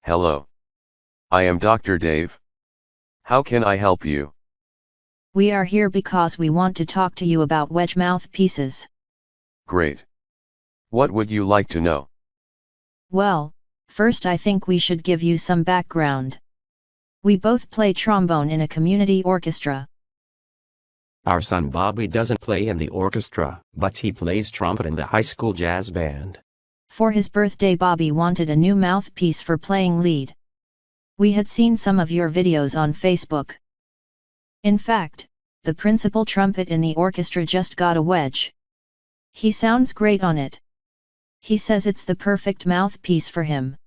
Hello. I am Dr. Dave. How can I help you? We are here because we want to talk to you about Wedge mouthpieces. Great. What would you like to know? Well, first I think we should give you some background. We both play trombone in a community orchestra. Our son Bobby doesn't play in the orchestra, but he plays trumpet in the high school jazz band. For his birthday, Bobby wanted a new mouthpiece for playing lead. We had seen some of your videos on Facebook. In fact, the principal trumpet in the orchestra just got a Wedge. He sounds great on it. He says it's the perfect mouthpiece for him.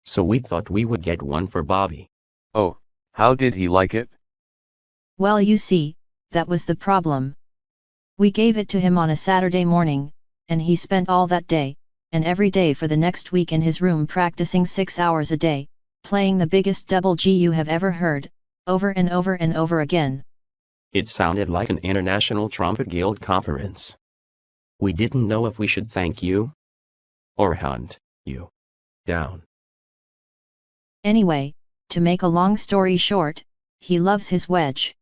So we thought we would get one for Bobby. Oh, how did he like it? Well, you see, that was the problem. We gave it to him on a Saturday morning, and he spent all that day, and every day for the next week in his room practicing 6 hours a day, playing the biggest double G you have ever heard, over and over and over again. It sounded like an International Trumpet Guild conference. We didn't know if we should thank you or hunt you down. Anyway, to make a long story short, he loves his Wedge.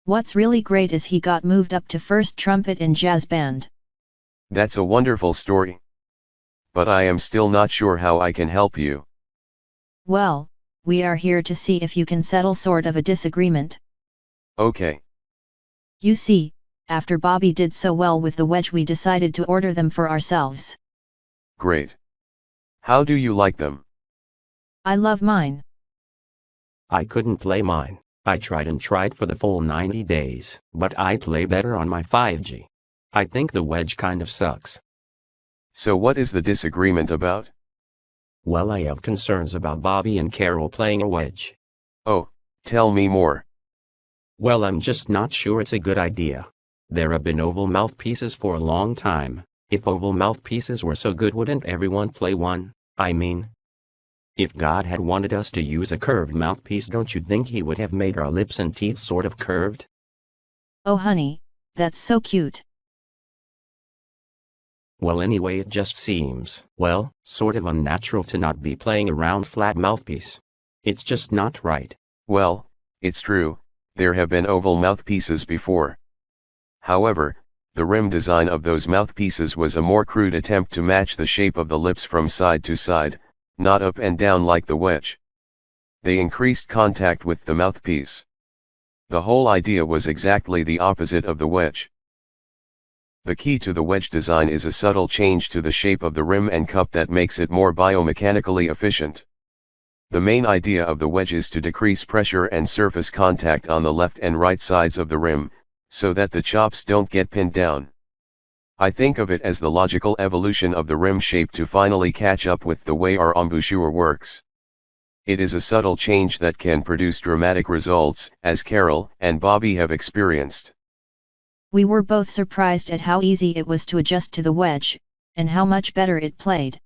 What's really great is he got moved up to first trumpet in jazz band. That's a wonderful story. But I am still not sure how I can help you. Well, we are here to see if you can settle sort of a disagreement. Okay. You see, after Bobby did so well with the Wedge, we decided to order them for ourselves. Great. How do you like them? I love mine. I couldn't play mine. I tried for the full 90 days, but I play better on my 5G. I think the Wedge kind of sucks. So what is the disagreement about? Well, I have concerns about Bobby and Carol playing a Wedge. Oh, tell me more. Well, I'm just not sure it's a good idea. There have been oval mouthpieces for a long time. If oval mouthpieces were so good, wouldn't everyone play one? I mean, if God had wanted us to use a curved mouthpiece, don't you think he would have made our lips and teeth sort of curved? Oh honey, that's so cute. Well, anyway, it just seems, well, sort of unnatural to not be playing a round flat mouthpiece. It's just not right. Well, it's true, there have been oval mouthpieces before. However, the rim design of those mouthpieces was a more crude attempt to match the shape of the lips from side to side, not up and down like the Wedge. They increased contact with the mouthpiece. The whole idea was exactly the opposite of the Wedge. The key to the Wedge design is a subtle change to the shape of the rim and cup that makes it more biomechanically efficient. The main idea of the Wedge is to decrease pressure and surface contact on the left and right sides of the rim, so that the chops don't get pinned down. I think of it as the logical evolution of the rim shape to finally catch up with the way our embouchure works. It is a subtle change that can produce dramatic results, as Carol and Bobby have experienced. We were both surprised at how easy it was to adjust to the Wedge, and how much better it played.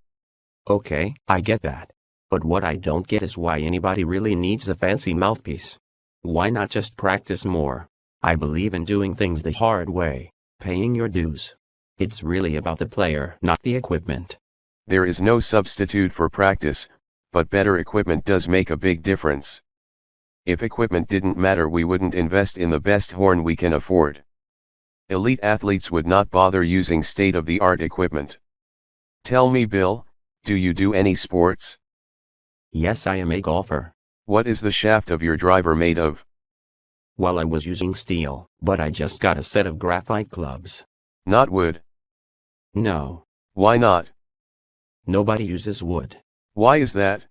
Okay, I get that. But what I don't get is why anybody really needs a fancy mouthpiece. Why not just practice more? I believe in doing things the hard way, paying your dues. It's really about the player, not the equipment. There is no substitute for practice, but better equipment does make a big difference. If equipment didn't matter, we wouldn't invest in the best horn we can afford. Elite athletes would not bother using state-of-the-art equipment. Tell me, Bill, do you do any sports? Yes, I am a golfer. What is the shaft of your driver made of? Well, I was using steel, but I just got a set of graphite clubs. Not wood. No. Why not? Nobody uses wood. Why is that?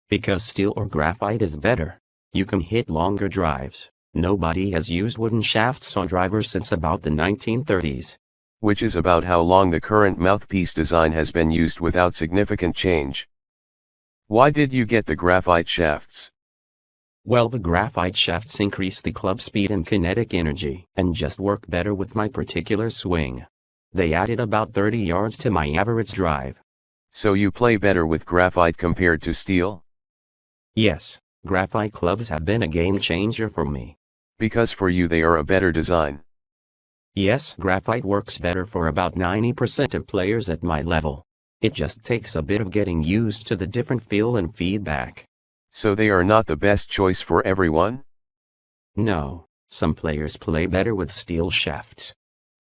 Because steel or graphite is better. You can hit longer drives. Nobody has used wooden shafts on drivers since about the 1930s. Which is about how long the current mouthpiece design has been used without significant change. Why did you get the graphite shafts? Well, the graphite shafts increase the club speed and kinetic energy, and just work better with my particular swing. They added about 30 yards to my average drive. So you play better with graphite compared to steel? Yes, graphite clubs have been a game changer for me. Because for you they are a better design. Yes, graphite works better for about 90% of players at my level. It just takes a bit of getting used to the different feel and feedback. So they are not the best choice for everyone? No, some players play better with steel shafts.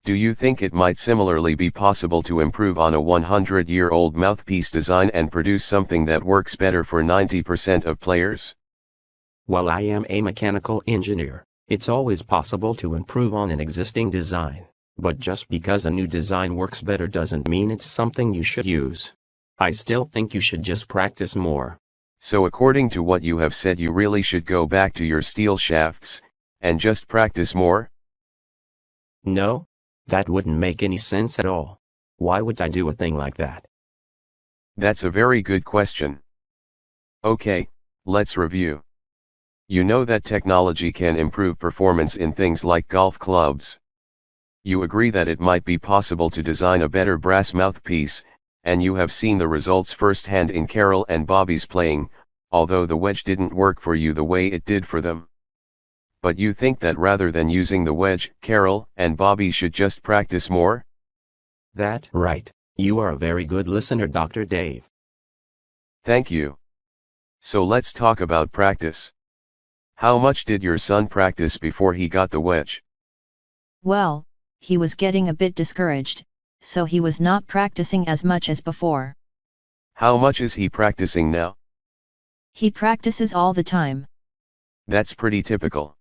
Do you think it might similarly be possible to improve on a 100-year-old mouthpiece design and produce something that works better for 90% of players? While I am a mechanical engineer, it's always possible to improve on an existing design, but just because a new design works better doesn't mean it's something you should use. I still think you should just practice more. So according to what you have said, you really should go back to your steel shafts, and just practice more? No? That wouldn't make any sense at all. Why would I do a thing like that? That's a very good question. Okay, let's review. You know that technology can improve performance in things like golf clubs. You agree that it might be possible to design a better brass mouthpiece, and you have seen the results firsthand in Carol and Bobby's playing, although the wedge didn't work for you the way it did for them. But you think that rather than using the wedge, Carol and Bobby should just practice more? That's right. You are a very good listener, Dr. Dave. Thank you. So let's talk about practice. How much did your son practice before he got the wedge? Well, he was getting a bit discouraged, so he was not practicing as much as before. How much is he practicing now? He practices all the time. That's pretty typical.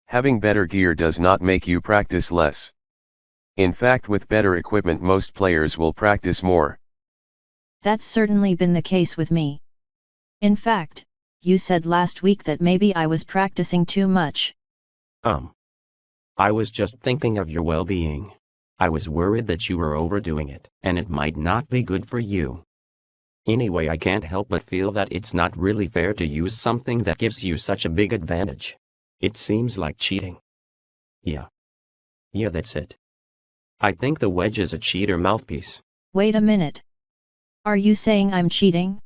Having better gear does not make you practice less. In fact, with better equipment, most players will practice more. That's certainly been the case with me. In fact, you said last week that maybe I was practicing too much. I was just thinking of your well-being. I was worried that you were overdoing it, and it might not be good for you. Anyway, I can't help but feel that it's not really fair to use something that gives you such a big advantage. It seems like cheating. Yeah, that's it. I think the wedge is a cheater mouthpiece. Wait a minute. Are you saying I'm cheating?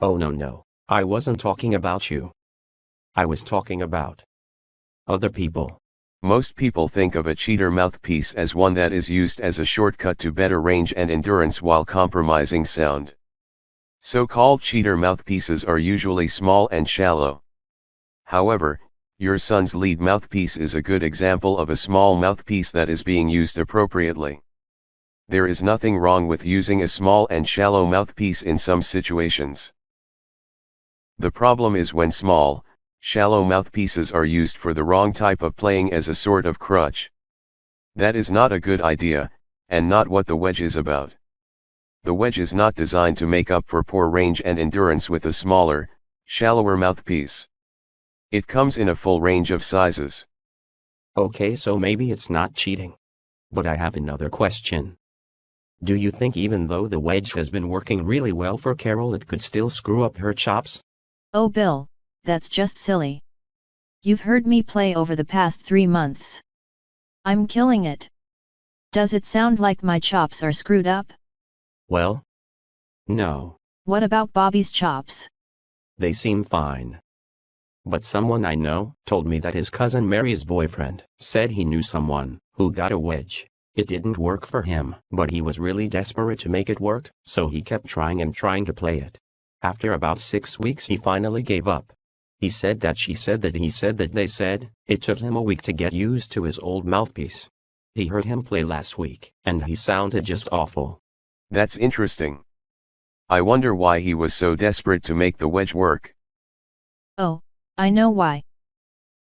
Oh no, I wasn't talking about you. I was talking about other people. Most people think of a cheater mouthpiece as one that is used as a shortcut to better range and endurance while compromising sound. So-called cheater mouthpieces are usually small and shallow. However, your son's lead mouthpiece is a good example of a small mouthpiece that is being used appropriately. There is nothing wrong with using a small and shallow mouthpiece in some situations. The problem is when small, shallow mouthpieces are used for the wrong type of playing as a sort of crutch. That is not a good idea, and not what the wedge is about. The wedge is not designed to make up for poor range and endurance with a smaller, shallower mouthpiece. It comes in a full range of sizes. Okay, so maybe it's not cheating. But I have another question. Do you think even though the wedge has been working really well for Carol, it could still screw up her chops? Oh Bill, that's just silly. You've heard me play over the past 3 months. I'm killing it. Does it sound like my chops are screwed up? Well, no. What about Bobby's chops? They seem fine. But someone I know told me that his cousin Mary's boyfriend said he knew someone who got a wedge. It didn't work for him, but he was really desperate to make it work, so he kept trying and trying to play it. After about 6 weeks he finally gave up. He said that they said it took him a week to get used to his old mouthpiece. He heard him play last week, and he sounded just awful. That's interesting. I wonder why he was so desperate to make the wedge work. Oh, I know why.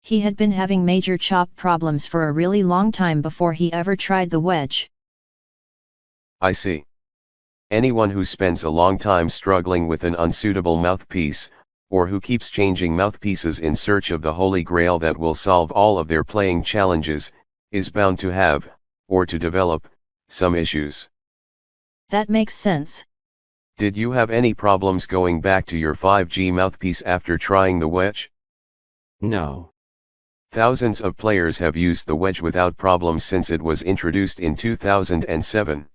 He had been having major chop problems for a really long time before he ever tried the wedge. I see. Anyone who spends a long time struggling with an unsuitable mouthpiece, or who keeps changing mouthpieces in search of the holy grail that will solve all of their playing challenges, is bound to have, or to develop, some issues. That makes sense. Did you have any problems going back to your 5G mouthpiece after trying the wedge? No. Thousands of players have used the wedge without problems since it was introduced in 2007.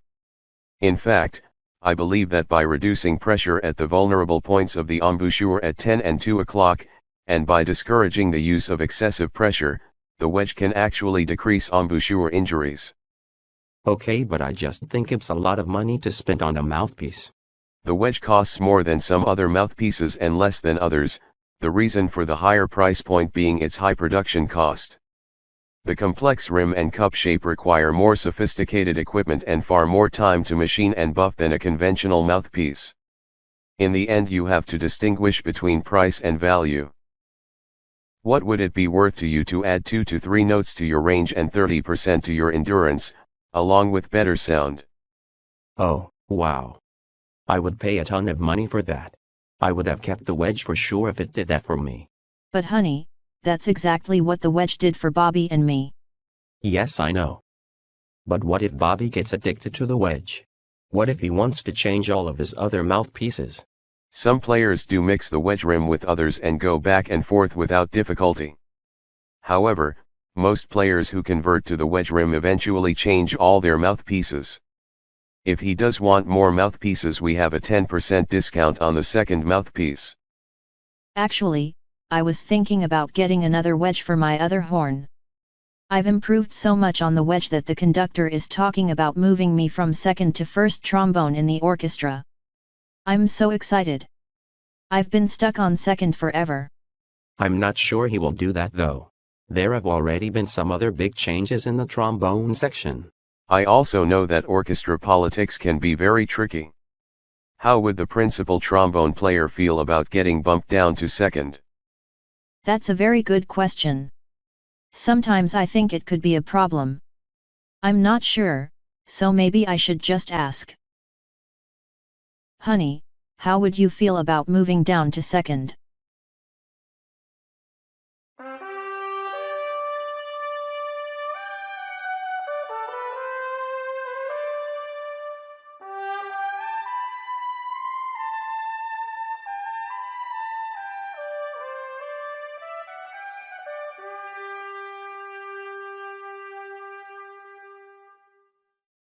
In fact, I believe that by reducing pressure at the vulnerable points of the embouchure at 10 and 2 o'clock, and by discouraging the use of excessive pressure, the wedge can actually decrease embouchure injuries. Okay, but I just think it's a lot of money to spend on a mouthpiece. The Wedge costs more than some other mouthpieces and less than others, the reason for the higher price point being its high production cost. The complex rim and cup shape require more sophisticated equipment and far more time to machine and buff than a conventional mouthpiece. In the end, you have to distinguish between price and value. What would it be worth to you to add 2 to 3 notes to your range and 30% to your endurance, along with better sound? Oh, wow. I would pay a ton of money for that. I would have kept the Wedge for sure if it did that for me. But honey, that's exactly what the Wedge did for Bobby and me. Yes, I know. But what if Bobby gets addicted to the Wedge? What if he wants to change all of his other mouthpieces? Some players do mix the Wedge rim with others and go back and forth without difficulty. However, most players who convert to the Wedge rim eventually change all their mouthpieces. If he does want more mouthpieces, we have a 10% discount on the second mouthpiece. Actually, I was thinking about getting another Wedge for my other horn. I've improved so much on the Wedge that the conductor is talking about moving me from second to first trombone in the orchestra. I'm so excited. I've been stuck on second forever. I'm not sure he will do that though. There have already been some other big changes in the trombone section. I also know that orchestra politics can be very tricky. How would the principal trombone player feel about getting bumped down to second? That's a very good question. Sometimes I think it could be a problem. I'm not sure, so maybe I should just ask. Honey, how would you feel about moving down to second?